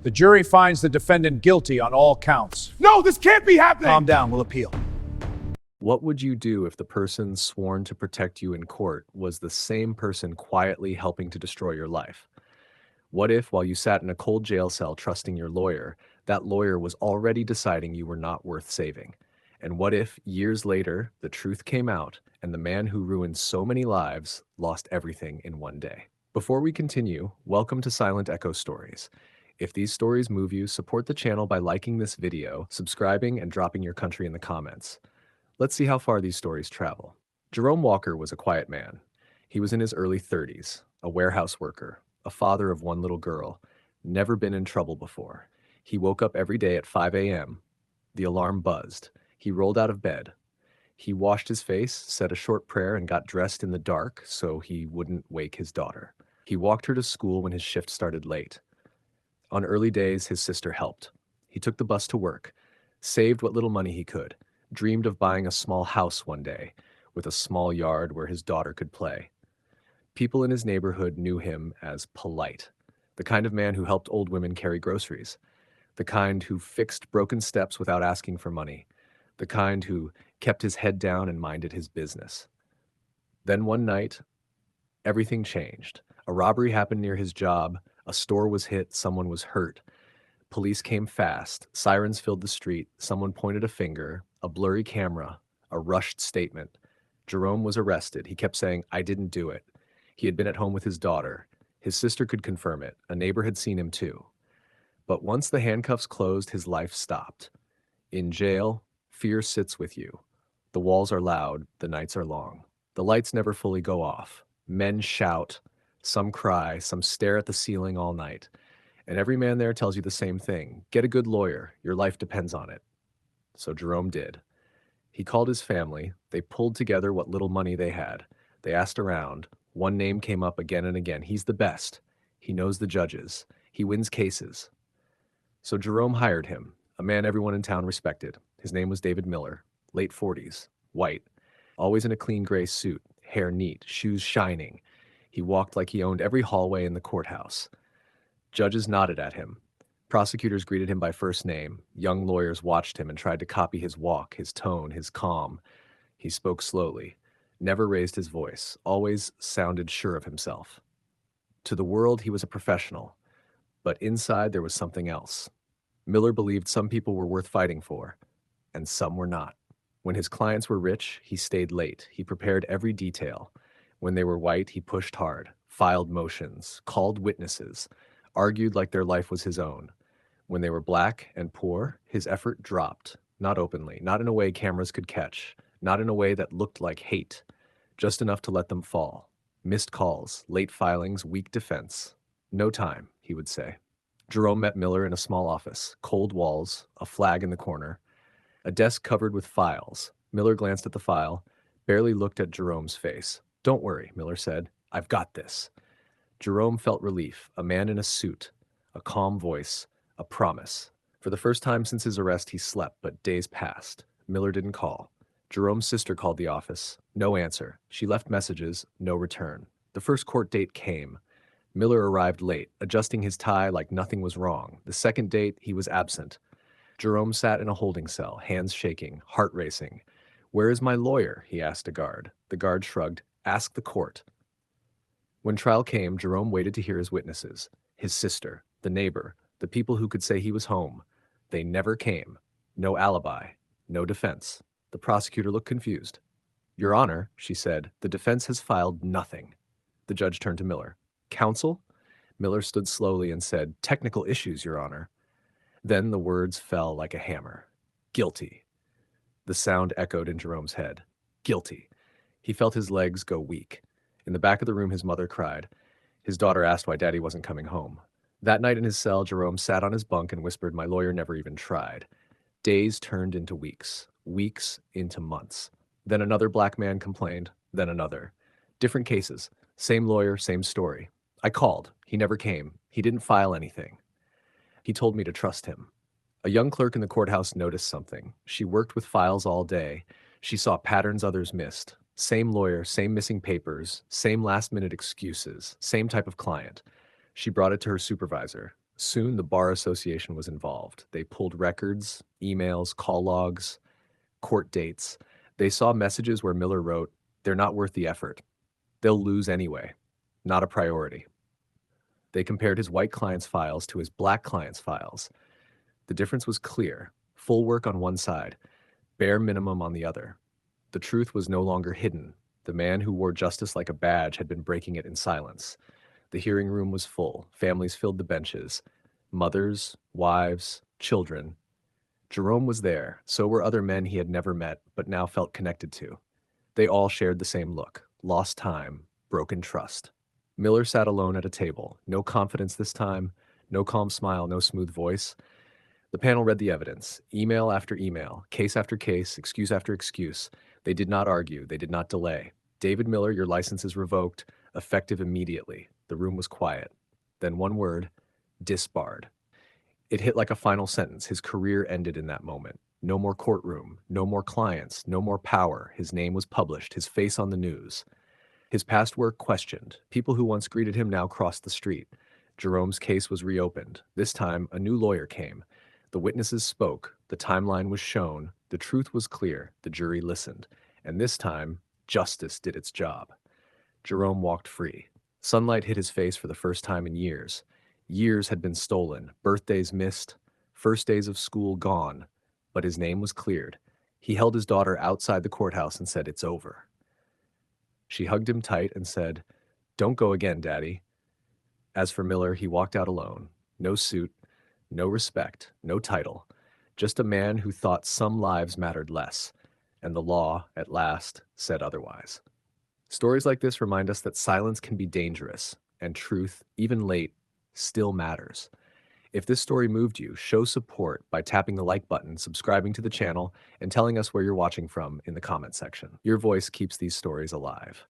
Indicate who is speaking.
Speaker 1: The jury finds the defendant guilty on all counts.
Speaker 2: No, this can't be happening!
Speaker 1: Calm down, we'll appeal.
Speaker 3: What would you do if the person sworn to protect you in court was the same person quietly helping to destroy your life? What if, while you sat in a cold jail cell trusting your lawyer, that lawyer was already deciding you were not worth saving? And what if, years later, the truth came out and the man who ruined so many lives lost everything in one day? Before we continue, welcome to Silent Echo Stories. If these stories move you, support the channel by liking this video, subscribing, and dropping your country in the comments. Let's see how far these stories travel. Jerome Walker was a quiet man. He was in his early 30s, a warehouse worker, a father of one little girl, never been in trouble before. He woke up every day at 5 a.m. The alarm buzzed. He rolled out of bed. He washed his face, said a short prayer, and got dressed in the dark so he wouldn't wake his daughter. He walked her to school when his shift started late. On early days, his sister helped. He took the bus to work, saved what little money he could, dreamed of buying a small house one day with a small yard where his daughter could play. People in his neighborhood knew him as polite, the kind of man who helped old women carry groceries, the kind who fixed broken steps without asking for money, the kind who kept his head down and minded his business. Then one night, everything changed. A robbery happened near his job, a store was hit, someone was hurt. Police came fast, sirens filled the street, someone pointed a finger, a blurry camera, a rushed statement. Jerome was arrested. He kept saying, "I didn't do it." He had been at home with his daughter. His sister could confirm it. A neighbor had seen him too. But once the handcuffs closed, his life stopped. In jail, fear sits with you. The walls are loud, the nights are long. The lights never fully go off. Men shout, some cry, some stare at the ceiling all night. And every man there tells you the same thing. Get a good lawyer. Your life depends on it. So Jerome did. He called his family. They pulled together what little money they had. They asked around. One name came up again and again. He's the best. He knows the judges. He wins cases. So Jerome hired him, a man everyone in town respected. His name was David Miller, late 40s, white, always in a clean gray suit, hair neat, shoes shining. He walked like he owned every hallway in the courthouse. Judges nodded at him. Prosecutors greeted him by first name. Young lawyers watched him and tried to copy his walk, his tone, his calm. He spoke slowly, never raised his voice, always sounded sure of himself. To the world, he was a professional, but inside there was something else. Miller believed some people were worth fighting for, and some were not. When his clients were rich, he stayed late. He prepared every detail. When they were white, he pushed hard, filed motions, called witnesses, argued like their life was his own. When they were black and poor, his effort dropped, not openly, not in a way cameras could catch, not in a way that looked like hate, just enough to let them fall. Missed calls, late filings, weak defense. No time, he would say. Jerome met Miller in a small office, cold walls, a flag in the corner, a desk covered with files. Miller glanced at the file, barely looked at Jerome's face. "Don't worry," Miller said. "I've got this." Jerome felt relief, a man in a suit, a calm voice, a promise. For the first time since his arrest, he slept, but days passed. Miller didn't call. Jerome's sister called the office. No answer. She left messages, no return. The first court date came. Miller arrived late, adjusting his tie like nothing was wrong. The second date, he was absent. Jerome sat in a holding cell, hands shaking, heart racing. "Where is my lawyer?" he asked a guard. The guard shrugged. "Ask the court." When trial came, Jerome waited to hear his witnesses, his sister, the neighbor, the people who could say he was home. They never came. No alibi, no defense. The prosecutor looked confused. "Your Honor," she said, "the defense has filed nothing." The judge turned to Miller. "Counsel?" Miller stood slowly and said, "Technical issues, Your Honor." Then the words fell like a hammer. "Guilty." The sound echoed in Jerome's head. Guilty. He felt his legs go weak. In the back of the room, his mother cried. His daughter asked why Daddy wasn't coming home. That night in his cell, Jerome sat on his bunk and whispered, "My lawyer never even tried." Days turned into weeks, weeks into months. Then another black man complained, then another. Different cases, same lawyer, same story. I called. He never came. He didn't file anything. He told me to trust him. A young clerk in the courthouse noticed something. She worked with files all day. She saw patterns others missed. Same lawyer, same missing papers, same last-minute excuses, same type of client. She brought it to her supervisor. Soon, the Bar Association was involved. They pulled records, emails, call logs, court dates. They saw messages where Miller wrote, "They're not worth the effort. They'll lose anyway. Not a priority." They compared his white client's files to his black client's files. The difference was clear: full work on one side, bare minimum on the other. The truth was no longer hidden. The man who wore justice like a badge had been breaking it in silence. The hearing room was full. Families filled the benches. Mothers, wives, children. Jerome was there. So were other men he had never met, but now felt connected to. They all shared the same look: lost time, broken trust. Miller sat alone at a table. No confidence this time, no calm smile, no smooth voice. The panel read the evidence, email after email, case after case, excuse after excuse. They did not argue. They did not delay. "David Miller, your license is revoked, effective immediately." The room was quiet. Then one word: disbarred. It hit like a final sentence. His career ended in that moment. No more courtroom, no more clients, no more power. His name was published, his face on the news. His past work questioned. People who once greeted him now crossed the street. Jerome's case was reopened. This time, a new lawyer came. The witnesses spoke. The timeline was shown. The truth was clear. The jury listened. And this time, justice did its job. Jerome walked free. Sunlight hit his face for the first time in years. Years had been stolen, birthdays missed, first days of school gone. But his name was cleared. He held his daughter outside the courthouse and said, "It's over." She hugged him tight and said, "Don't go again, Daddy." As for Miller, he walked out alone. No suit, no respect, no title. Just a man who thought some lives mattered less. And the law, at last, said otherwise. Stories like this remind us that silence can be dangerous, and truth, even late, still matters. If this story moved you, show support by tapping the like button, subscribing to the channel, and telling us where you're watching from in the comment section. Your voice keeps these stories alive.